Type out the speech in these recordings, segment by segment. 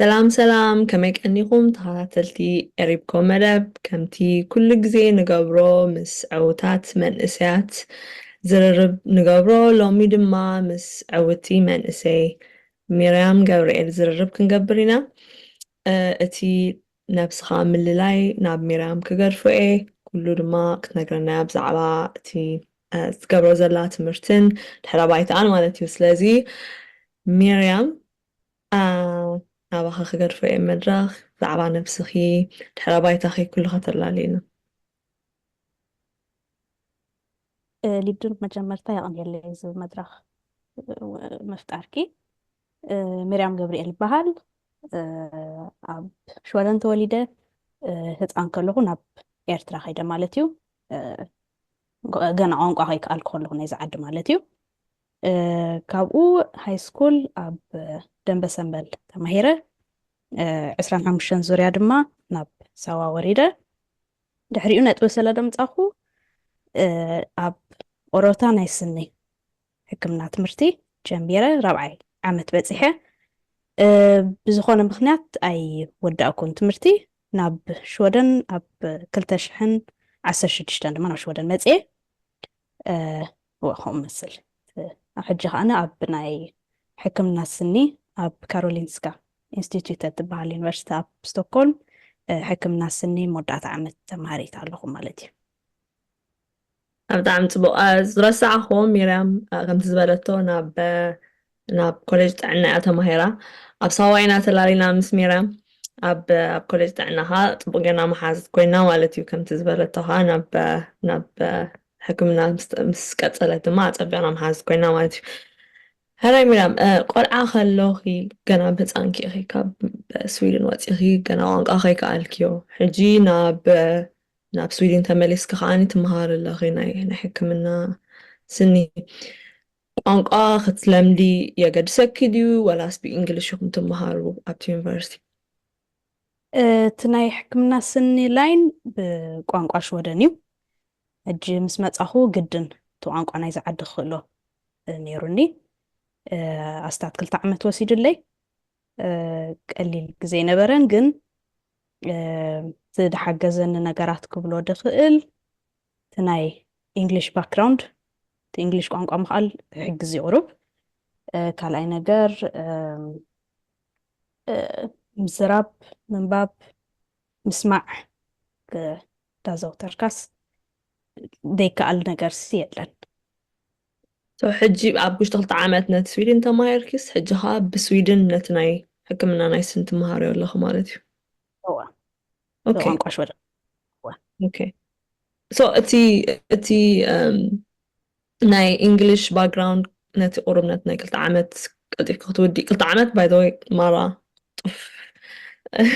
سلام سلام كميك أنيقوم تخاتلتي قريبكم مدب كمتي كل جزي نقبرو مس عوتات من إسات زررب نقبرو لومي دما مس عوتي من إسي ميريام جابريل زررب كنقبرينا أتي نفس خام الليلاي ناب ميريام كقرفو إيه كله دما كتنقرنا بزعبا أتي تقبرو زلات مرتن تحرا بايتان مالتي وسلازي ميريام نابخ خجر في مدرخ زعبا نفسخي تحرابايتخي كل خطر لالينا ليبدون مجمرتا يقن يلي زي مدرخ مفتاركي مريم جبريل بهال أب شوالن توليده هتان كلهو ناب إيرترا خيدا مالتيو جن عنق هيك الكل هنا يزعد مالتيو كابو هاي سكول أب دنب سنبل تمهيرة عسران حمشن زوريا دما ناب سوا وريده دحريو نتوسلا دمتاخو أب أوروتا نايسني ሕክምና ትምህርቲ ጀሚረ ራብዓይ ዓመት በፂሐ ብዝኾነ ምክንያት ኣይ ወዳእኩን ትምህርቲ ናብ ሽወደን ኣብ 2016 ድማ ናብ ሽወደን መፅአ ከምኡ መስል ኣብ ሕጂ ከዓነ ኣብ ናይ ሕክምና ስኒ ኣብ ካሮሊንስካ ኢንስቲትዩት ትበሃል ዩኒቨርሲቲ ኣብ ስቶክሆልም ሕክምና ስኒ መወዳእታ ዓመት ተምሃሪት ኣለኹ ማለት እዩ ብጣዕሚ ፅቡቅ ዝረሳዕኹም ሚርያም ከምቲ ዝበለቶ ናብ ኮሌጅ ጥዕና እያ ተማሂራ ኣብ ሳዋይ ኢና ተላሊና ምስ ሚርያም ኣብ ኮሌጅ ጥዕናኻ ፅቡቅ ጌርና መሓዝት ኮይና ማለት እዩ ከምቲ ዝበለቶኻ ናብ ሕክምና ምስ ቀፀለት ድማ ፀቢቕና መሓዝት ኮይና ማለት እዩ هلاي ميرام قرعة خلوخي جنا بتسانكي أخي كاب سويدن واتيخي جنا وانق أخي كالكيو حجي ناب سويدن تمليس كخاني تمهار اللغي نحكي منا سني وانق آخت لمدي يقد سكديو ولا سبي إنجليش يكون تمهارو أبت يونيفرسيتي ትናይ ሕክምና ስኒ ላይን ብቋንቋ ሽወደን እዩ ሕጂ ምስ መፃኹ ግድን እቲ ቋንቋ ናይ ዝዓዲ ክኽእሎ ነይሩኒ ኣስታት 2 ዓመት ወሲድለይ ቀሊል ግዜ ነበረን ግን ዝሓገዘኒ ነገራት ክብሎ ድኽእል እቲ ናይ እንግሊሽ ባክግራውንድ እቲ እንግሊሽ ቋንቋ ምኽኣል ሕግዝ ይቕሩብ ካልኣይ ነገር ምዝራብ ምንባብ ምስማዕ ዳዘውተርካስ ደይከኣል ነገርሲ የለን سو حجي أبوش تغلط عامات نت سويدن تمهاركيس حجها بسويدن نت ناي حكمنا ناي سن تمهاري ولا خمالتي هو أوكي ብቋንቋ ሽወደን أوكي سو أتي ناي English background نت قرب نت ناي كلت عامات قد ودي كلت عامات باي ذا واي مرة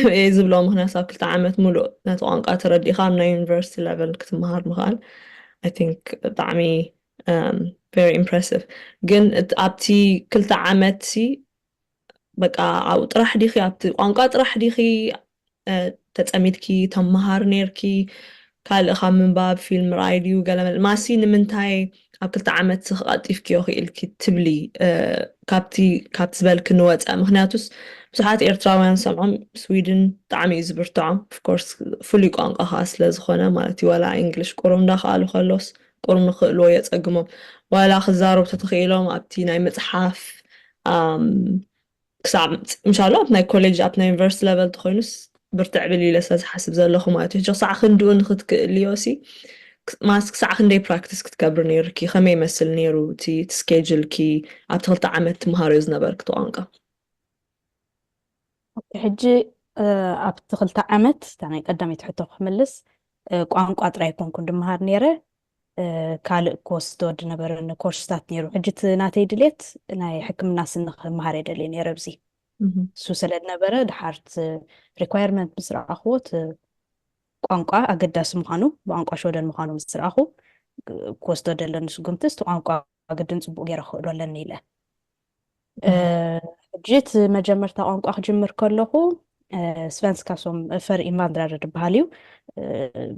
إيه زبلو مهنا صار كلت عامات ملو نت وانقا تردي خام ناي university level كنت مهار مخال I think دعمي very impressive جن أبتي كلت عاماتي بقى أو طرح ديخي أبتي وانقا طرح ديخي تتأميدكي تمهار نيركي ካልእ ካብ ምንባብ ፊልም ራኣይ ድዩ ገለ ማሲ ንምንታይ ኣብ 2 ዓመት ክቐጢፍክዮ ክኢልኪ ትብሊ ካብቲ ዝበልክ ንወፀ ምክንያቱስ ብዙሓት ኤርትራውያን ሰምዖም ስዊድን ብጣዕሚ እዩ ዝብርትዖም ፍኮርስ ፍሉይ ቋንቋ ከዓ ስለዝኾነ ማለት እዩ ዋላ እንግሊሽ ቁሩብ እንዳኽኣሉ ከሎስ ቁሩብ ንክእልዎ የፀግሞም ዋላ ክዛረቡ ተተኽኢሎም ኣብቲ ናይ መፅሓፍ ክሳብ እንሻላ ኣብ ናይ ኮሌጅ ኣብ ናይ ዩኒቨርሲቲ ለቨል ተኮይኑስ ብርትዕ ብል ኢለ ስለዝሓስብ ዘለኹ ማለት እዩ ክሳዕ ክንድኡ ንክትክእልዮሲ ማስ ክሳዕ ክንደይ ፕራክቲስ ክትገብር ነይሩኪ ከመይ ይመስል ነይሩ እቲ ስኬጅልኪ ኣብቲ 2 ዓመት ትምሃርዮ ዝነበርክ እቲ ቋንቋ ሕጂ ኣብቲ 2 ዓመት እታ ናይ ቀዳመይቲ ሕቶ ክምልስ ቋንቋ ጥራይ ኮንኩን ድምሃር ነይረ ካልእ ክወስዶ ድነበረኒ ኮርስታት ነይሩ ሕጂ እቲ ናተይ ድሌት ናይ ሕክምና ስኒ ክመሃር የደልየ ነይረ ብዚ እሱ ስለዝነበረ ድሓርት ሪኳየርመንት ምስ ረኣኽዎ እቲ ቋንቋ ኣገዳሲ ምዃኑ ብቋንቋ ሽወደን ምዃኑ ምስ ረኣኹ ክወስዶ ደለኒ ስጉምቲ እቲ ቋንቋ ግድን ፅቡቅ ገይረ ክእሎ ኣለኒ ኢለ ሕጂ እቲ መጀመርታ ቋንቋ ክጅምር ከለኹ ስቨንስካ ሶም ፈር ኢንቫንድራር ድበሃል እዩ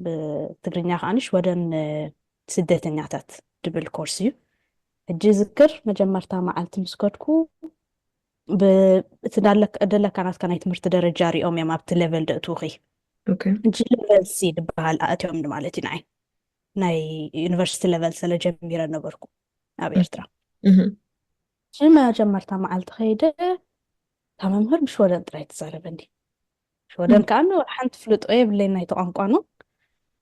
ብትግርኛ ከዓኒ ሽወደን ስደተኛታት ድብል ኮርስ እዩ ሕጂ ዝክር መጀመርታ መዓልቲ ምስ ከድኩ دلك أنا كان يتمرت درجة ريوم يا ما بتليفل دقتوخي اوكي نجي ليفل سي دبها الأتيوم دمالتي ناي يونيفرسيتي ليفل سلا جميرة نبركو أبي إرترا مهم. ما جمرتها مع التخيدة تمام هر مش ودن تراي تزاربني مش ودن كأنه حنت فلوت أيه بلي ناي تقانقانو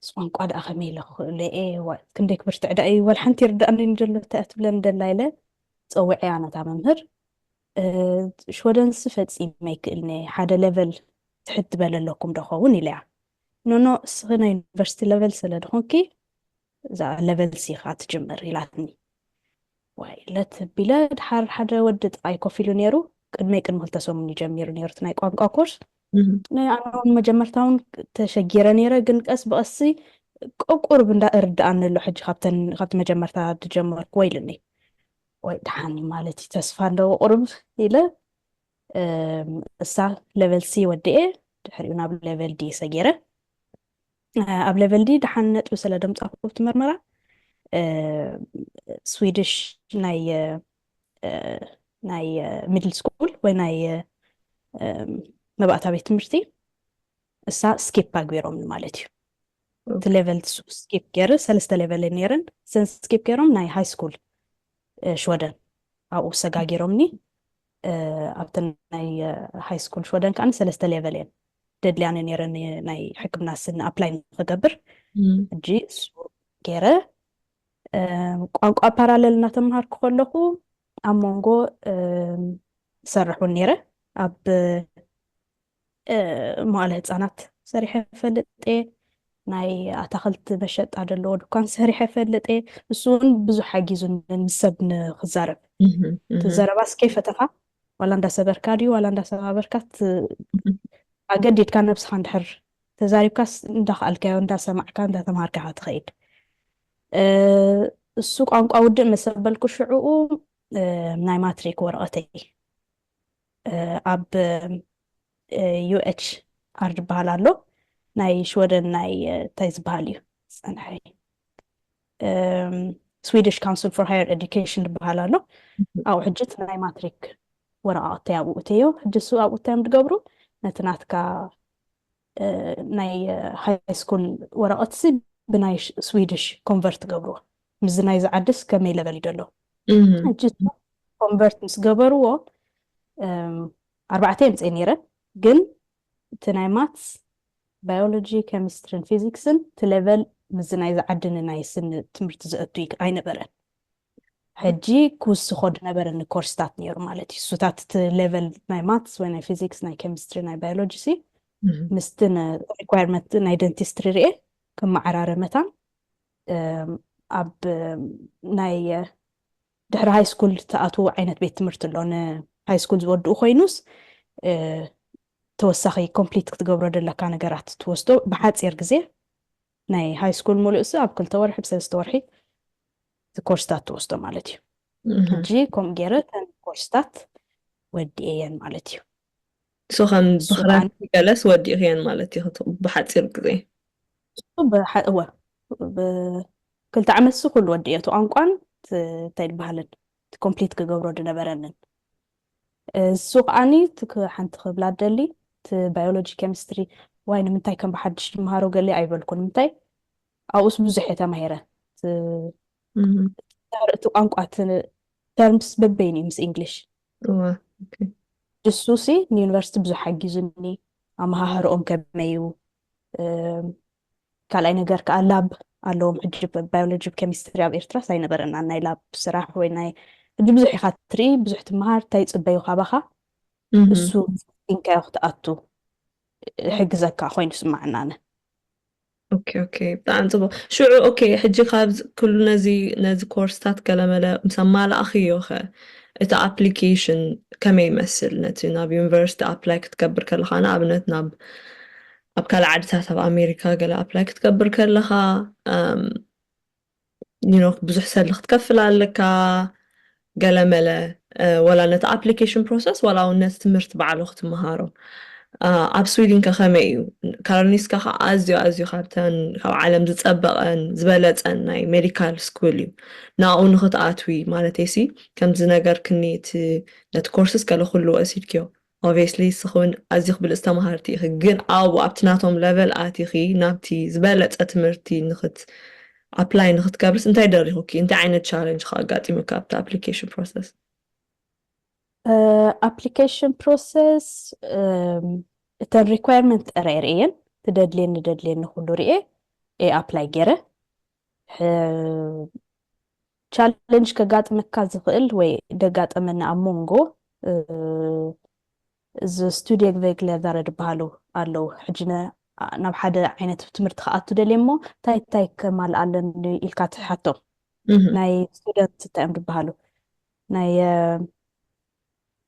سوانقو هذا أخمي لخ لإيه كنديك برتعد أي والحنت يردأني نجلو تأت بلن دلايلة تصوعي أنا تمام هر شو ودن صفت إيميك إني حدا ليفل تحت بلا لكم دخون إليها نو سخنا يونيفرسيتي ليفل سلا دخونكي زا ليفل سي خات جمر يلاتني ويلت بلاد حار حدا ودت أي كوفيلو نيرو قدمي قدم هلتسوم نجميرو نيرو تناي قوانقا كورس مهم. أنا مجمرتاون تشجيرا نيرا قن قس بقصي قرب ندا إردأن اللو حج خابت مجمرتا تجمر كويلني ويدحاني مالتي تسفان لو قرب إلى الساعة ليفل سي ودي دحريونا بليفل دي سجيرة أب ليفل دي دحان نتوسل دمت أخوف تمرمرة سويدش ناي ميدل سكول وناي مبقى بيت تمرتي الساعة سكيب باقويروم مالتي ليفل سكيب كير سلسة ليفل نيرن سن سكيب كيروم ناي هاي سكول شودن أو سجاجيرومني أبتن ناي هاي سكول شودن كان سلسة ليفلين ديدلي نيرن ناي حكمنا سن أبلاين غجبر مهم. جي سو كيره ቋንቋ ፓራለል እናተምሃር ከለኹ ኣብ መንጎሰርሑ ነይረ ኣብ መዋእለ ህፃናት ሰሪሐ ይፈልጥ እየ ናይ ኣታክልቲ መሸጣ ዘለዎ ድኳን ሰሪሐ ይፈልጥ እየ ንሱ እውን ብዙሕ ሓጊዙኒ ምስ ሰብ ንክዛረብ مهم. مهم. ትዘረባስ ከይፈተኻ ዋላ እንዳሰበርካ ድዩ ዋላ እንዳሰባበርካ ኣገዲድካ ነብስኻ እንድሕር ተዛሪብካስ እንዳኽኣልካዮ እንዳሰማዕካ እንዳተምሃርካ ኢኻ ትኸይድ እሱ ቋንቋ ውድእ መሰበልኩ ሽዑኡ ናይ ማትሪክ ወረቐተይ ኣብ ዩኤች ኣር ዝበሃል ኣሎ ናይ ሽወደን ናይ እንታይ ዝበሃል እዩ ፀንሐይ ስዊዲሽ ካውንስል ፎር ሃየር ኤዱኬሽን ዝበሃል ኣሎ ኣብኡ ሕጅት ናይ ማትሪክ ወረቐተይ ኣብኡ እተዮ ሕጂ እሱ ኣብኡ እንታይ እዮም ዝገብሩ ነቲ ናትካ ናይ ሃይ ስኩል ወረቐትሲ ብናይ ስዊዲሽ ኮንቨርት ገብርዎ ምዝ ናይ ዝዓድስ ከመይ ለበል ይደሎ مهم. ሕጂ ኮንቨርት ምስ ገበርዎ 4 የምፅእ ነይረ ግን እቲ ናይ ማትስ ባዮሎጂ ኬሚስትሪን ፊዚክስን እቲ ሌቨል ምዝ ናይ ዝዓድን ናይ ስኒ ትምህርቲ ዘእቱ ኣይነበረን ሕጂ ክውስኾ ነበረኒ ኮርስታት ነይሩ ማለት እዩ እሱታት እቲ ሌቨል ናይ ማትስ ወይ ናይ ፊዚክስ ናይ ኬሚስትሪ ናይ ባዮሎጂ ሲ مهم. ምስቲ ሪኳርመንት ናይ ደንቲስትሪ ርኤ ከመዓራረመታን ኣብ ናይ ድሕሪ ሃይ ስኩል ተኣትዉ ዓይነት ቤት ትምህርቲ ኣሎ ንሃይ ስኩል ዝወድኡ ኮይኑስ ተወሳኺ ኮምፕሊት ክትገብሮ ዘለካ ነገራት ትወስዶ ብሓፂር ግዜ ናይ ሃይ ስኩል ሙሉእሲ ኣብ 2 ወርሒ ብ3 ወርሒ ኮርስታት ትወስዶ ማለት እዩ مهم. ሕጂ ከምኡ ገይረ ተን ኮርስታት ወዲእየን ማለት እዩ سو خم እሱ بخرات جلس ودي خيان مالتي بحتصير كذي እወ ብክልተ ዓመት ሱ ኩሉ ወዲእየቱ ቋንቋን እንታይ ዝበሃልን ኮምፕሊት ክገብሮ ድነበረንን እሱ ከዓኒ ሓንቲ ክብላ ደሊ እቲ ባዮሎጂ ኬሚስትሪ ዋይ ንምንታይ ከም ብሓድሽ ድምሃሮ ገሊ ኣይበልኩን ንምንታይ ኣብኡስ ብዙሕ እየ ተማሂረ مهم. እቲ ቋንቋ ተርምስ በበይን እዩ ምስ እንግሊሽ اوكي ድሱሲ ንዩኒቨርሲቲ ብዙሕ ሓጊዙኒ ኣመሃህርኦም ከመይ እዩ ካልኣይ ነገር ከዓ ላብ ኣለዎም ሕጂ ባዮሎጂ ኬሚስትሪ ኣብ ኤርትራስ ኣይነበረና ናይ ላብ ስራሕ ወይ ናይ ሕጂ ብዙሕ ኢኻ ትርኢ ብዙሕ ትመሃር እንታይ ይፅበዩ ካባኻ እሱ ኢንካዮ ክትኣቱ ሕግዘካ ኮይኑ ስማዕናነ اوكي اوكي بتاع طب شو اوكي حجي خابز كل نزي كورسات كلاملا مسمى اخيو خ اتا ابلكيشن كم يمثل نتي ناب يونيفرسيتي ابلاك تكبر كلها انا ابنت ناب ابكال عدسات في امريكا قال ابلاك تكبر كلها بزح سلخ تكفل عليك قال ملا ولا نت ابلكيشن بروسس ولا نت تمرت بعلوخت مهارو ኣብ ስዊድን ከ ከመይ እዩ ካሮሊንስካ ከዓ ኣዝዩ ካብተን ካብ ዓለም ዝፀበቐን ዝበለፀን ናይ ሜዲካል ስኩል እዩ ናብኡ ንኽትኣትዊ ማለተይ ሲ ከምዚ ነገር ክኒ ነቲ ኮርስስ ገለ ኩሉ ወሲድክዮ ኦብቪየስሊ ስኹን ኣዝዩ ክብልፅ ተምሃርቲ ኢኺ ግን ኣብኡ ኣብቲ ናቶም ለቨል ኣቲኺ ናብቲ ዝበለፀ ትምህርቲ ኣፕላይ ንኽትገብርስ እንታይ ደሪኹኪ እንታይ ዓይነት ቻለንጅ ከኣጋጢሙካ ኣብቲ ኣፕሊኬሽን ፕሮሰስ application process እተን requirement ጥራይ ርአየን ትደድልየኒ ኩሉ ርአ ኣፕላይ ገይረ ቻለንጅ ከጋጥመካ ዝኽእል ወይ ደጋጠመና ኣብ ሞንጎ እዚ ስቱድዮ ቬግለር ዝበሃሉ ኣለው ሕጂ ናብ ሓደ ዓይነት ትምህርቲ ከኣቱ ደልየ እሞ እንታይ ከማልኣለን ኢልካ ትሓቶ ናይ ስቱደንት እንታይ እዮም ዝበሃሉ ናይ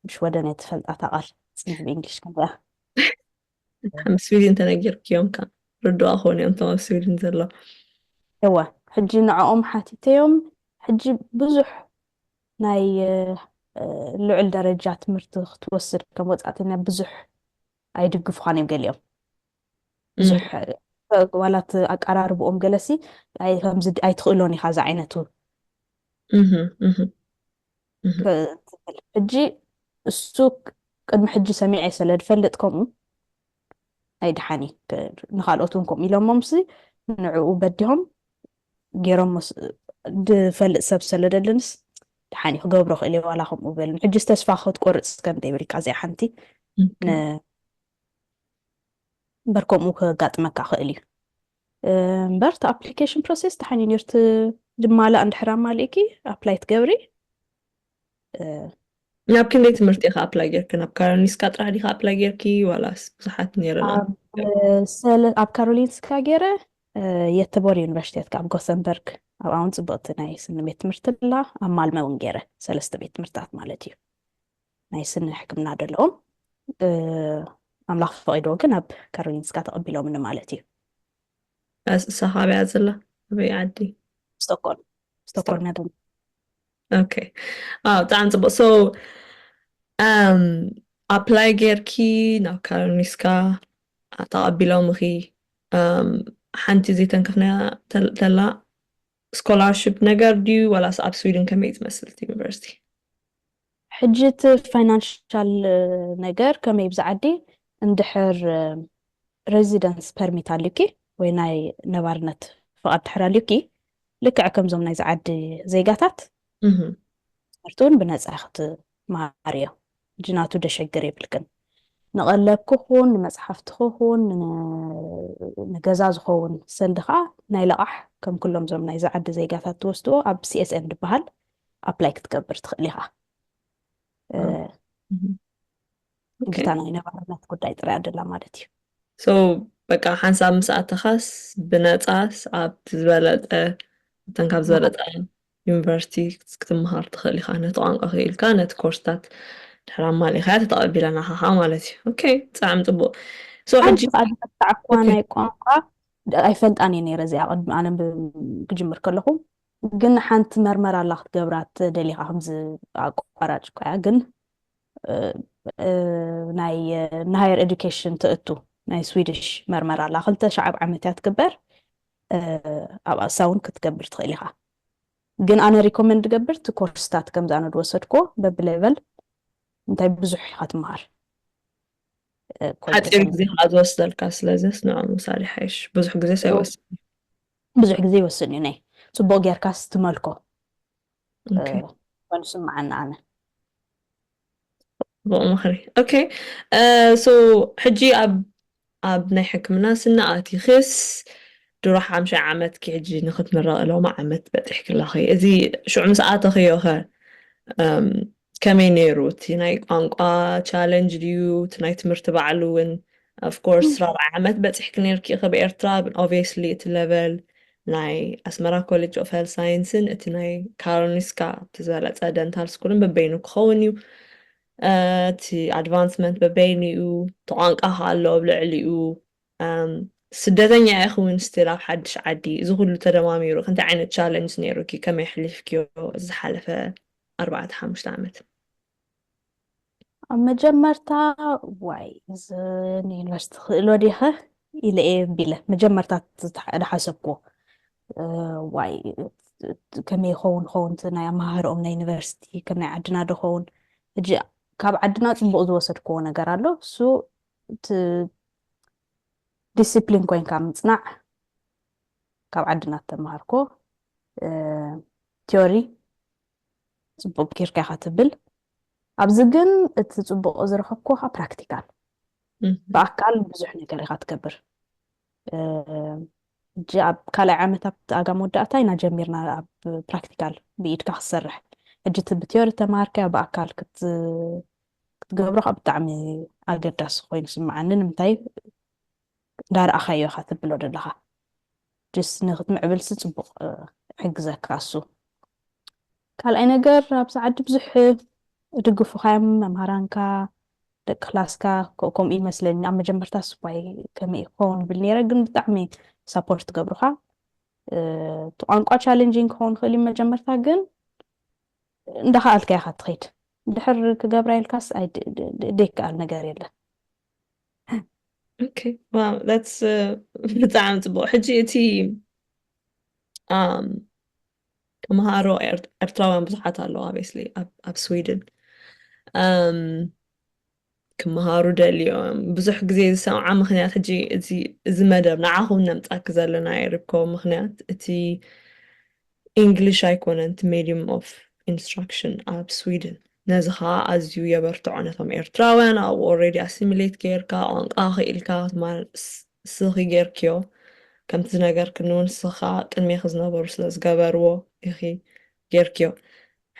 مش ودني تفلت ቃል ጽንፍ እንግሊሽ ከንያ ኣብ ስዊድን ተነጊርክዮም ካ ርድኡ ኣኾን እዮም ቶም ኣብ ስዊድን ዘሎ እዋ ሕጂ ንዕኦም ሓቲተዮም ሕጂ ብዙሕ ናይ ልዑል ደረጃ ትምህርቲ ክትወስድ ከም ወጻእተኛ ብዙሕ ኣይድግፉኻን እዮም ገሊኦም ብዙሕ ዋላት ኣቀራርብኦም ገለሲ ከምዚ ኣይትኽእሎን ኢኻ ዛ ዓይነቱ ሕጂ እሱ ቅድሚ ሕጂ ሰሚዐ ስለ ድፈልጥ ከምኡ ኣይድሓኒ ንኻልኦት እውን ከምኡ ኢሎም ሞምሲ ንዕኡ በዲሆም ገይሮም ድፈልጥ ሰብ ስለደልንስ ድሓኒ ክገብሮ ክእል እየ ዋላ ከምኡ በልን ሕጂ ተስፋ ክትቆርፅ ከም ዘይብልካ እዚኣ ሓንቲ እምበር ከምኡ ከጋጥመካ ክእል እዩ እምበር እቲ ኣፕሊኬሽን ፕሮሴስ ድሓኒ ነርቲ ድማላእ እንድሕር ኣማሊእኪ ኣፕላይ ትገብሪ ናብ ክንደይ ትምህርቲ ኢኻ ኣፕላይ ጌርክ ናብ ካሮሊንስካ ጥራሕ ዲኻ ኣፕላይ ጌርኪ ዋላስ ብዙሓት ነይረና ኣብ ካሮሊንስካ ገይረ የተቦር ዩኒቨርሲቲ ኣብ ጎተንበርግ ኣብ ኣሁን ፅብቕቲ ናይ ስኒ ቤት ትምህርቲ ላ ኣብ ማልመ እውን ገይረ 3 ቤት ትምህርትታት ማለት እዩ ናይ ስኒ ሕክምና ደለዎም ኣምላኽ ፈቒድዎ ግን ኣብ ካሮሊንስካ ተቐቢሎምኒ ማለት እዩ እሳ ካበያ ዘላ ኣበይ ዓዲ ስቶክሆልም ያደ Okay. ብጣዕሚ ፅቡቅ ሶ ኣፕላይ ጌርኪ ናብ ካሮሊንስካ ተቐቢሎምኺ ሓንቲ ዘይተንከፍና ተላ ስኮላርሽፕ ነገር ድዩ ዋላስ ኣብ ስዊድን ከመይ ትመስል እቲ ዩኒቨርሲቲ ሕጂ እቲ ፋይናንሻል ነገር ከመይ ብዝዓዲ እንድሕር ሬዚደንስ ፐርሚት ኣልዩኪ ወይ ናይ ነባርነት ፍቓድ ድሕር ኣልዩኪ ልክዕ ከምዞም ናይ ዝዓዲ ዜጋታት ትምህርቱን ብነፃ ክትመሃር እዮ ጅናቱ ደሸግር የብልክን ንቐለብ ክኹን ንመፅሓፍቲ ክኹን ንገዛ ዝኸውን ሰልዲ ከዓ ናይ ለቓሕ ከም ኩሎም ዞም ናይ ዝዓዲ ዜጋታት ትወስድዎ ኣብ ሲኤስኤም ድበሃል ኣፕላይ ክትገብር ትኽእል ኢኻ ግታ ናይ ነባርነት ጉዳይ ጥራይ ኣደላ ማለት እዩ ሶ በቃ ሓንሳብ ምስኣተኻስ ብነፃስ ኣብቲ ዝበለጠ እተን ካብ ዝበለጠ ዩኒቨርሲቲ ክትምሃር ትኽእል ኢኻ ነቲ ቋንቋ ክኢልካ ነቲ ኮርስታት ድሕር ኣማሊእኻ ተተቐቢለና ኻኻ ማለት እዩ ኦኬ ብጣዕሚ ፅቡቅ ሕጂ ክዓኳ ናይ ቋንቋ ኣይፈልጣን እየ ነይረ እዚኣ ቅድሚ ኣነ ክጅምር ከለኹ ግን ሓንቲ መርመራ ኣላ ክትገብራ ትደሊኻ ከምዚ ኣቋራጭ ኮያ ግን ናይ ንሃየር ኤዱኬሽን ትእቱ ናይ ስዊድሽ መርመራ ኣላ 2,000 ዓመት እያ ትግበር ኣብ ኣሳውን ክትገብር ትኽእል ኢኻ ግን ኣነ ሪኮመንድ ገብር እቲ ኮርስታት ከምዚ ኣነ ድወሰድኮ በብሌቨል እንታይ ብዙሕ ኢኻ ትመሃር ሓፂር ግዜ ከዓ ዝወስደልካ ስለዚስ ንዖ ምሳሌ ሓይሽ ብዙሕ ግዜ ሳይወስድ ብዙሕ ግዜ ይወስድ እዩ ናይ ፅቡቅ ጌርካስ ትመልኮ ኮኑ ስምዓና ኣነ ፅቡቅ ምኽሪ ኦኬ ሶ ሕጂ ኣብ ናይ ሕክምና ስኒ ኣቲኽስ ድሮ 5 ዓመት ሕጂ ንኽትምረቕ ሎማ ዓመት በፂሕ ክላኺ እዚ ሽዑ ምስ ኣተኽዮ ኸ ከመይ ነይሩ እቲ ናይ ቋንቋ ቻለንጅ ድዩ እቲ ናይ ትምህርቲ ባዕሉ እውን ኣፍኮርስ 4 ዓመት በፂሕክ ነርኪ ኢኸ ብኤርትራ ኦብቪየስሊ እቲ ሌቨል ናይ ኣስመራ ኮሌጅ ኦፍ ሄልት ሳይንስን እቲ ናይ ካሮሊንስካ እቲ ዝበለፀ ደንታል ስኩልን በበይኑ ክኸውን እዩ እቲ ኣድቫንስመንት በበይኑ እዩ እቲ ቋንቋ ከዓ ኣሎ ኣብ ልዕሊኡ ስደተኛ ኢኹን ስትል ኣብ ሓድሽ ዓዲ እዚ ኩሉ ተደማሚሩ እንታይ ዓይነት ቻለንጅ ነይሩኪ ከመይ ሕሊፍክዮ ዝሓለፈ 4-5 ዓመት ኣብ መጀመርታ ዋይ እዚ ንዩኒቨርስቲ ክእሎ ዲኸ ኢለ እየ ኣቢለ መጀመርታ ዝሓሰብክዎ ዋይ ከመይ ይኸውን እቲ ናይ ኣመሃርኦም ናይ ዩኒቨርሲቲ ከም ናይ ዓድና ዶ ኸውን ሕጂ ካብ ዓድና ፅቡቅ ዝወሰድክዎ ነገር ኣሎ እሱ እቲ ዲስፕሊን ኮይንካ ምፅናዕ ካብ ዓድና ተመሃርኮ ቲዮሪ ፅቡቅ ጌርካ ኢኻ ትብል ኣብዚ ግን እቲ ፅቡቅ ዝረኸብኮ ፕራክቲካል ብኣካል ብዙሕ ነገር ኢኻ ትገብር ሕጂ ኣብ ካልኣይ ዓመት ኣብ ኣጋም መወዳእታ ኢና ጀሚርና ኣብ ፕራክቲካል ብኢድካ ክሰርሕ ሕጂ እቲ ብቲዮሪ ተምሃርካዮ ብኣካል ክትገብሮ ካብ ብጣዕሚ ኣገዳሲ ኮይኑ ስምዓኒ ንምንታይ እንዳረኣኻዮ ኢኻ ትብሎ ዘለኻ ጅስ ንክትምዕብልሲ ፅቡቅ ሕግዘካ እሱ ካልኣይ ነገር ኣብዚ ዓዲ ብዙሕ ድግፉኻዮም መምሃራንካ ደቂ ክላስካ ከምኡ ይመስለኒ ኣብ መጀመርታ ስዋይ ከመይ ክኸውን ብል ነይረ ግን ብጣዕሚ ሰፖርት ገብሩኻ እቲ ቋንቋ ቻሌንጂንግ ክኸውን ክእል እዩ መጀመርታ ግን እንዳኸኣልካ ኢኻ ትኸይድ ድሕር ክገብራ ኢልካስ ደይከኣል ነገር የለን Okay, wow, that's ብጣዕሚ ፅቡቅ ሕጂ እቲ ተምሃሮ ኤርትራውያን ብዙሓት ኣለዉ obviously ኣብ ስዊድን ክመሃሩ ደልዮም ብዙሕ ግዜ ዝሰምዓ ምክንያት ሕጂ እዚ መደብ ንዓኹም ነምፃክ ዘለና ይርከቦ ምክንያት እቲ እንግሊሽ ኣይኮነን እቲ ሜዲየም ኦፍ ኢንስትራክሽን ኣብ ስዊድን ነዚ ከዓ ኣዝዩ የበርትዖ ነቶም ኤርትራውያን ኣብኡ ኦልሬዲ ኣሲሚሌት ጌርካ ቋንቋ ክኢልካ ስኺ ጌርክዮ ከምቲ ዝነገርክ ንውን ስኻ ቅድሜኺ ዝነበሩ ስለዝገበርዎ ኢኺ ጌርክዮ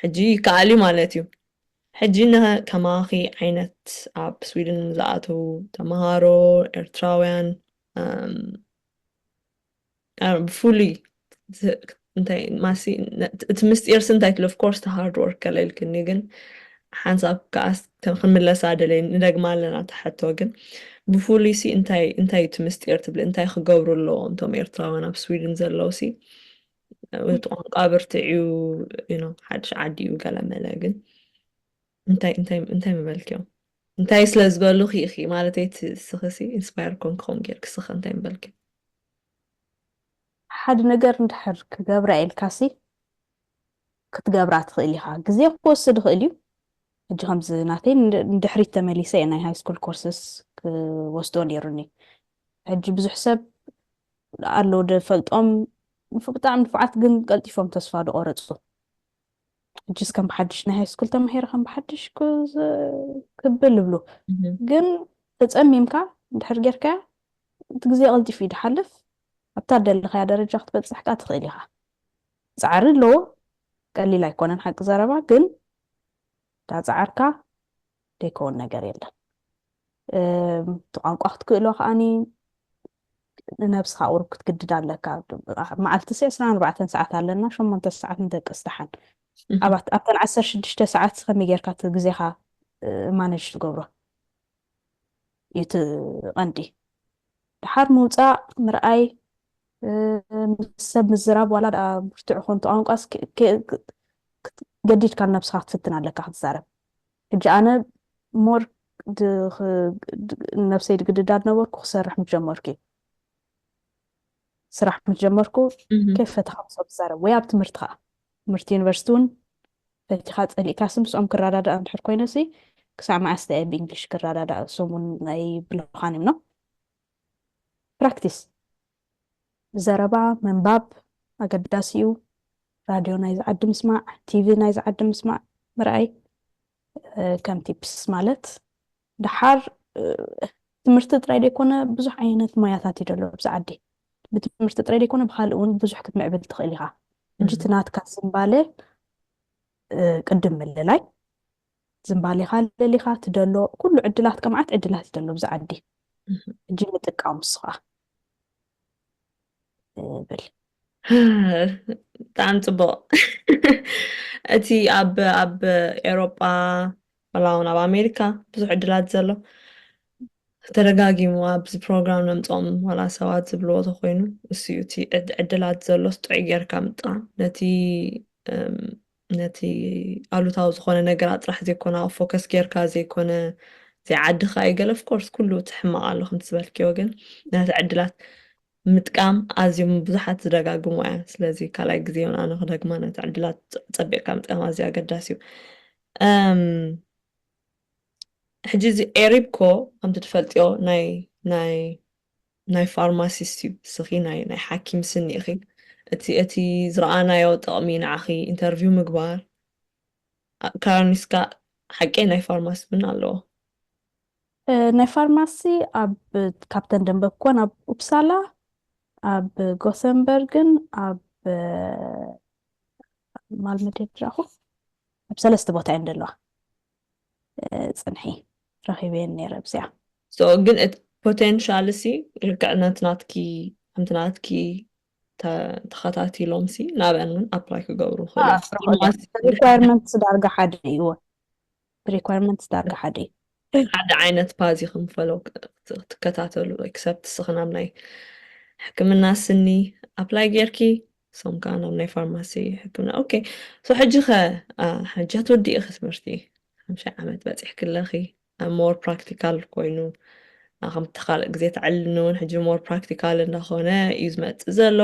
ሕጂ ይከኣል እዩ ማለት እዩ ሕጂ ከማኺ ዓይነት ኣብ ስዊድን ዝኣተው ተምሃሮ ኤርትራውያን ብፍሉይ እንታይ ማሲ እቲ ምስጢርሲ እንታይ ትብሎ ኦፍኮርስ ቲ ሃርድ ወርክ ከለልክኒ ግን ሓንሳብ ከኣስ ክንምለሳ ደለይ ንደግማ ኣለና ተሓቶ ግን ብፍሉይ ሲ እንታይ እቲ ምስጢር ትብል እንታይ ክገብሩ ኣለዎም እቶም ኤርትራውያን ኣብ ስዊድን ዘለው ሲ እቲ ቋንቋ ብርትዕዩ ሓድሽ ዓዲ እዩ ገለመለ ግን እንታይ ምበልክዮም እንታይ ስለ ዝበሉ ኢኺ ማለተይ ስኽሲ ኢንስፓየር ኮንክኹም ጌር ክስኸ እንታይ ምበልክዮ ሓደ ነገር እንድሕር ክገብራ ኢልካሲ ክትገብራ ትኽእል ኢኻ ግዜ ክወስድ ይኽእል እዩ ሕጂ ከምዚ ናተይ ንድሕሪት ተመሊሰ እየ ናይ ሃይ ስኩል ኮርስስ ክወስዶ ነይሩኒ ሕጂ ብዙሕ ሰብ ኣለዉ ድፈልጦም ብጣዕሚ ንፉዓት ግን ቀልጢፎም ተስፋ ዝቆረፁ ሕጂስ ከም ብሓድሽ ናይ ሃይ ስኩል ተማሂረ ከም ብሓድሽ ክብል ይብሉ ግን ተፀሚምካ እንድሕር ጌርካ እቲ ግዜ ቀልጢፉ እዩ ድሓልፍ ኣብታ ደለኻያ ደረጃ ክትበፅሕካ ትኽእል ኢኻ ፃዕሪ ኣለዎ ቀሊል ኣይኮነን ሓቂ ዘረባ ግን ዳፃዓርካ ደይከውን ነገር የለን እቲ ቋንቋ ክትክእሎ ከዓኒ ንነብስካ ቁሩብ ክትግድድ ኣለካ መዓልቲ 24 ሰዓት ኣለና 8 ሰዓት ንደቅስ ድሓን ኣብተን 16 ሰዓት ከመይ ጌርካ እቲ ግዜኻ ማነጅ ትገብሮ እዩ እቲ ቀንዲ ድሓር ምውፃእ ምርኣይ ምስ ሰብ ምዝራብ ዋላ ብርቱዕ ኮንቱ ቋንቋስ ገዲድካ ነብስካ ክትፍትን ኣለካ ክትዛረብ ሕጂ ኣነ ሞር ነብሰይ ድግድዳድ ነበርኩ ክሰርሕ ምጀመርኩ እዩ ስራሕ ምጀመርኩ ከይፍ ፈትኻ ሰብ ትዛረብ ወይ ኣብ ትምህርቲ ከዓ ትምህርቲ ዩኒቨርሲቲ እውን ፈቲኻ ፀሊእካ ምስኦም ክረዳዳእ እንድሕር ኮይነሲ ክሳብ መዓስተ እየ ብእንግሊሽ ክረዳዳእ እሶም እውን ናይ ብልኻን እዮም ኖ ፕራክቲስ ዘረባ ምንባብ ኣገዳሲ እዩ ራድዮ ናይ ዝዓዲ ምስማዕ ቲቪ ናይ ዝዓዲ ምስማዕ ምርኣይ ከም ቲፕስ ማለት ድሓር ትምህርቲ ጥራይ ደይኮነ ብዙሕ ዓይነት ሞያታት እዩ ዘሎ ኣብዚ ዓዲ ብትምህርቲ ጥራይ ደይኮነ ብካልእ እውን ብዙሕ ክትምዕብል ትኽእል ኢኻ ሕጂ እቲ ናትካ ዝምባለ ቅድም ምልላይ ዝምባለ ኢኻ ለሊኻ ትደሎ ኩሉ ዕድላት ከመዓት ዕድላት እዩ ዘሎ ኣብዚ ዓዲ ሕጂ ምጥቃም ንስኻ ብል ብጣዕሚ ፅቡቅ እቲ ኣብ ኤሮጳ ዋላ እውን ኣብ ኣሜሪካ ብዙሕ ዕድላት ዘሎ ተደጋጊሙ ኣብዚ ፕሮግራም ነምፆም ዋላ ሰባት ዝብልዎ ተኮይኑ እሱ እዩ እቲ ዕድላት ዘሎ ጥዑይ ጌርካ ምጥቃም ነቲ ነቲ ኣሉታዊ ዝኾነ ነገራት ጥራሕ ዘይኮነ ኣብ ፎከስ ጌርካ ዘይኮነ ዘይዓድኻ ይገለ ኦፍኮርስ ኩሉ ትሕማቕ ኣሎ ከምቲ ዝበልክዮ ግን ነቲ ዕድላት ምጥቃም ኣዝዮም ብዙሓት ዝደጋግሙ እያ ስለዚ ካልኣይ ግዜ እውን ኣነ ክደግማ ነቲ ዕድላት ፀቢቕካ ምጥቃም ኣዝዩ ኣገዳሲ እዩ ሕጂ እዚ ኤሪብኮ ከምቲ ትፈልጥዮ ናይ ፋርማሲስት እዩ እስኺ ናይ ሓኪም ስኒ ኢኺ እቲ ዝረኣናዮ ጥቕሚ ንዓኺ ኢንተርቪው ምግባር ካርኒስካ ሓቂ ናይ ፋርማሲ ምን ኣለዎ ናይ ፋርማሲ ኣብ ካብተን ደንበብኮን ኣብ ኡፕሳላ ኣብ ጎተንበርግን ኣብ ማልመደ ድራኹ ኣብ ሰለስተ ቦታ እየን ዘለዋ ፅንሒ ረኺበን ነይረ ብዚኣ ግን ፖቴንሻል ሲ ልክዕ ነትናትኪ ከምቲ ናትኪ ተኸታቲሎም ሲ ናብአን እውን ኣፕላይ ክገብሩ ሪኳርመንት ዳርጋ ሓደ እዩ ሪኳርመንት ዳርጋ ሓደ እዩ ሓደ ዓይነት ፓዝ ይኽንፈለው ትከታተሉ ክሰብቲ ስኽናብ ናይ ሕክምና ስኒ ኣፕላይ ጌርኪ ሶም ከዓ ናብ ናይ ፋርማሲ ሕክምና ኦኬ ሶ ሕጂ ኸ ሕጂ ትወዲእኺ ትምህርቲ 5 ዓመት በፂሕ ክለኺ ሞር ፕራክቲካል ኮይኑ ከምቲ ካልእ ግዜ ተዕልኒ እውን ሕጂ ሞር ፕራክቲካል እንዳኾነ እዩ ዝመፅእ ዘሎ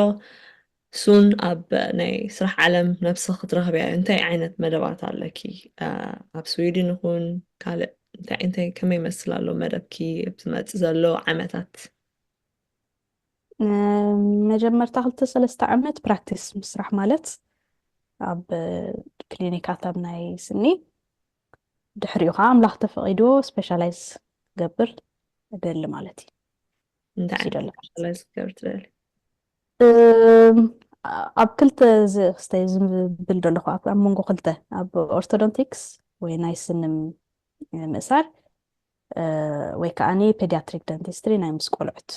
ሱን ኣብ ናይ ስራሕ ዓለም ነብስኽ ክትረኽብያ እንታይ ዓይነት መደባት ኣለኪ ኣብ ስዊድን ይኹን ካልእ እንታይ ከመይ ይመስል ኣሎ መደብኪ ዝመፅእ ዘሎ ዓመታት መጀመርታ 2-3 ዓመት ፕራክቲስ ምስራሕ ማለት ኣብ ክሊኒካት ኣብ ናይ ስኒ ድሕሪኡ ከዓ ኣምላኽ ተፈቒዶ ስፔሻላይዝ ገብር እደሊ ማለት እዩ እንታይ ስፔሻላይዝ ክገብር ትደሊ ኣብ ክልተ ክስተይ ዝብል ደለኹ ኣብ መንጎ ክልተ ኣብ ኦርቶዶንቲክስ ወይ ናይ ስኒ ምእሳር ወይ ከዓኒ ፔዲያትሪክ ደንቲስትሪ ናይ ምስ ቆልዑት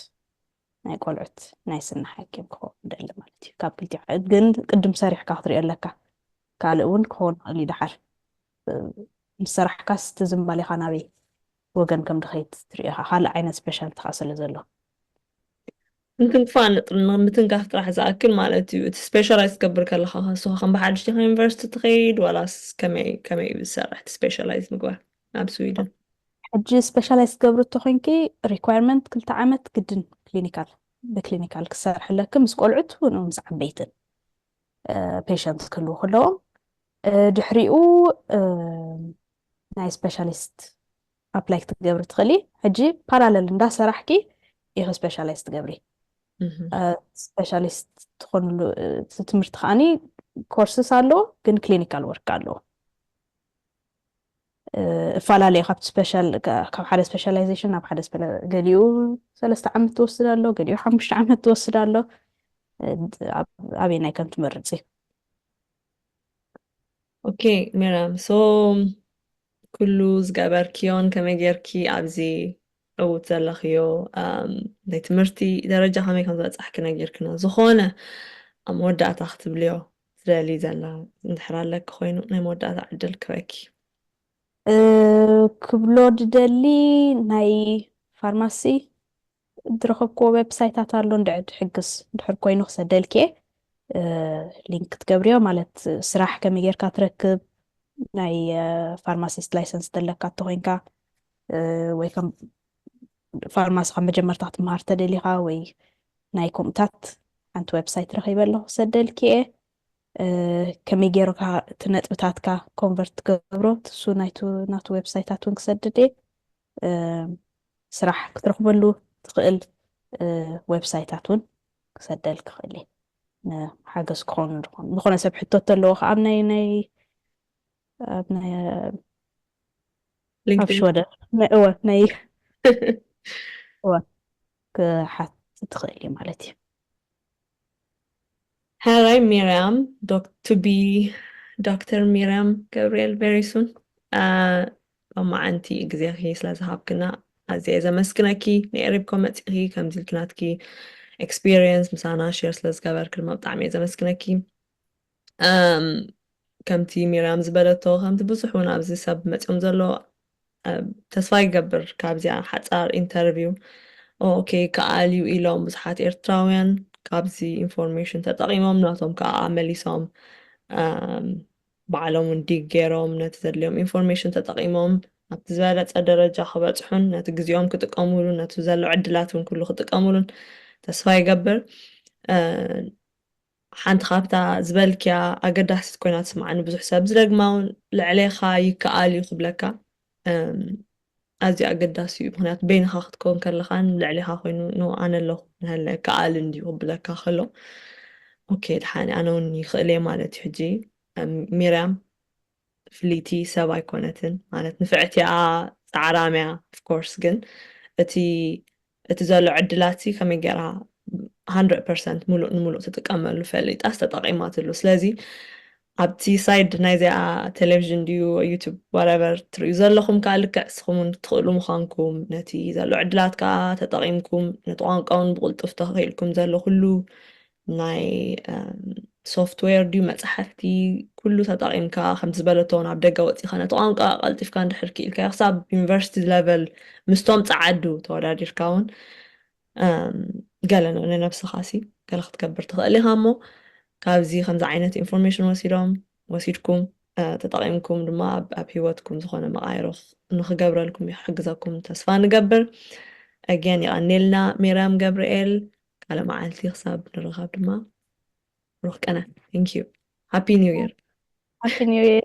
ናይ ቆልዑት ናይ ስኒ ሓኪም ክኸውን ደሊ ማለት እዩ ካብ ክልቲኡ ግን ቅድም ሰሪሕካ ክትሪኦ ኣለካ ካልእ እውን ክኸውን ይኽእል እዩ ድሓር ምስ ሰራሕካስ ትዝምባል ኢኻ ናበይ ወገን ከም ድኸይድ ትሪኢኻ ካልእ ዓይነት ስፔሻልቲ ከዓ ስለ ዘሎ ንክንፋንጥ ምትንካፍ ጥራሕ ዝኣክል ማለት እዩ እቲ ስፔሻላይዝ ትገብር ከለካ ንስኻ ከም ብሓድሽቲ ዩኒቨርሲቲ ትኸይድ ዋላስ ከመይ ዝሰርሕ እቲ ስፔሻላይዝ ምግባር ኣብ ስዊድን ሕጂ ስፔሻላይዝ ትገብር እቶ ኮንኪ ሪኳርመንት 2 ዓመት ግድን ክሊኒካል ብክሊኒካል ክሰርሕ ኣለክ ምስ ቆልዑት ምስ ዓበይትን ፔሸንት ክህልው ከለዎም ድሕሪኡ ናይ ስፔሻሊስት ኣፕላይ ክትገብሪ ትኽእሊ ሕጂ ፓራለል እንዳሰራሕኪ ኢኸ ስፔሻላይዝ ትገብሪ ስፔሻሊስት ትኾንሉ ትምህርቲ ከዓኒ ኮርስስ ኣለዎ ግን ክሊኒካል ወርክ ኣለዎ እፈላለዩ ካብ ሓደ ስፔሻላይዜሽን ናብ ሓደ ገሊኡ 3 ዓመት ትወስድ ኣሎ ገሊኡ 5 ዓመት ትወስድ ኣሎ ኣበይ ናይ ከም ትመርፅ ኦኬ ሚራም ሶ ኩሉ ዝገበርክዮን ከመይ ጌርኪ ኣብዚ ዕውት ዘለኽዮ ናይ ትምህርቲ ደረጃ ከመይ ከም ዝበፅሕኪ ነገርክና ዝኾነ ኣብ መወዳእታ ክትብልዮ ትደሊ ዘላ እንድሕር ኣለኪ ኮይኑ ናይ መወዳእታ ዕድል ክበኪ ክብሎ ድደሊ ናይ ፋርማሲ ዝረኸብክዎ ዌብሳይታት ኣሎ እንድዕድ ሕግስ ድሕር ኮይኑ ክሰደልክ ሊንክ ትገብርዮ ማለት ስራሕ ከመይ ጌርካ ትረክብ ናይ ፋርማሲስት ላይሰንስ ዘለካ እተኮይንካ ወይ ከም ፋርማሲ ካብ መጀመርታ ክትምሃር ተደሊኻ ወይ ናይ ከምኡታት ሓንቲ ዌብሳይት ረኺበ ኣለኹ ክሰደልክ ከመይ ጌርካ እቲ ነጥብታትካ ኮንቨርት ትገብሮ እሱ ናቱ ዌብሳይታት እውን ክሰድድ ስራሕ ክትረክበሉ ትኽእል ዌብሳይታት እውን ክሰደል ክኽእል ሓገዝ ክኾኑ ዝኾነ ሰብ ሕቶት ኣለዎ ከዓ ኣብ ሽወደ ናይ ክሓትት ትኽእል እዩ ማለት እዩ Hi, Miriam. To be Dr. Miriam Gabriel very soon. أما أنتي إجزاخي سلازهابكنا أزي إذا مسكناكي نقربكم متخي كم زلكناتكي experience مسانا شير سلازقابر كلمة بطعمي إذا مسكناكي كم تي ميرام زبالتو هم تبصحون أبزي سب متقوم زلو تسفاي قبر كابزي حتى انترفيو أوكي كأليو إلهم بصحات إرتراوين كابزي information تطقيمهم ناتهم كعمليسهم بعلم نديك جيروم نتزليهم information تتقيمهم نتزالت الدرجة خبصحن نتجزيهم كتقامولون نتزلوا عدلاتهم كله كتقامولون تسفى يقبر ሓንቲ ካብታ ዝበልክያ ኣገዳሲት ኮይና ትስምዓኒ ብዙሕ ሰብ ዝደግማውን ልዕሌኻ ይከኣል እዩ ክብለካ ኣዝዩ ኣገዳሲ እዩ ምክንያቱ በይንኻ ክትከውን ከለኻን ልዕሌኻ ኮይኑ ኖ ኣነ ኣለኹ ንህለ ከኣል እንድዩ ክብለካ ከሎ ኦኬ ድሓኒ ኣነ እውን ይኽእል እየ ማለት እዩ ሕጂ ሚርያም ፍሊቲ ሰብ ኣይኮነትን ማለት ንፍዕትያ ፃዕራምያ ኦፍኮርስ ግን እቲ ዘሎ ዕድላት ከመይ ጌራ 100% ሙሉእ ንሙሉእ ትጥቀመሉ ፈሊጣስ ተጠቂማትሉ ስለዚ ኣብቲ ሳይድ ናይዚኣ ቴሌቭዥን ድዩ ዩቱብ ወረቨር ትርእዩ ዘለኹም ከዓ ልክዕ ንስኹም ትኽእሉ ምዃንኩም ነቲ ዘሎ ዕድላት ከዓ ተጠቂምኩም ነቲ ቋንቋውን ብቕልጡፍ ተኽኢልኩም ዘሎ ኩሉ ናይ ሶፍትዌር ድዩ መፅሓፍቲ ኩሉ ተጠቂምካ ከምቲ ዝበለቶ ናብ ደገ ወፂኻ ነቲ ቋንቋ ቀልጢፍካ እንድሕር ክኢልካ ክሳብ ዩኒቨርሲቲ ሌቨል ምስቶም ፀዓዱ ተወዳዲርካ እውን ገለ ንነብስኻሲ ገለ ክትገብር ትኽእል ኢኻ እሞ ካብዚ ከምዚ ዓይነት ኢንፎርሜሽን ወሲድኩም ተጠቂምኩም ድማ ኣብ ሂወትኩም ዝኾነ መቃይሮ ንክገብረልኩም ይሕግዘኩም ተስፋ ንገብር ኣገን ይቀኒልና ሚርያም ገብርኤል ቃለ መዓልቲ ክሳብ ንረኸብ ድማ ሩህ ቀነ ቴንክ ዩ ሃፒ ኒው ይር ሃፒ ኒው ይር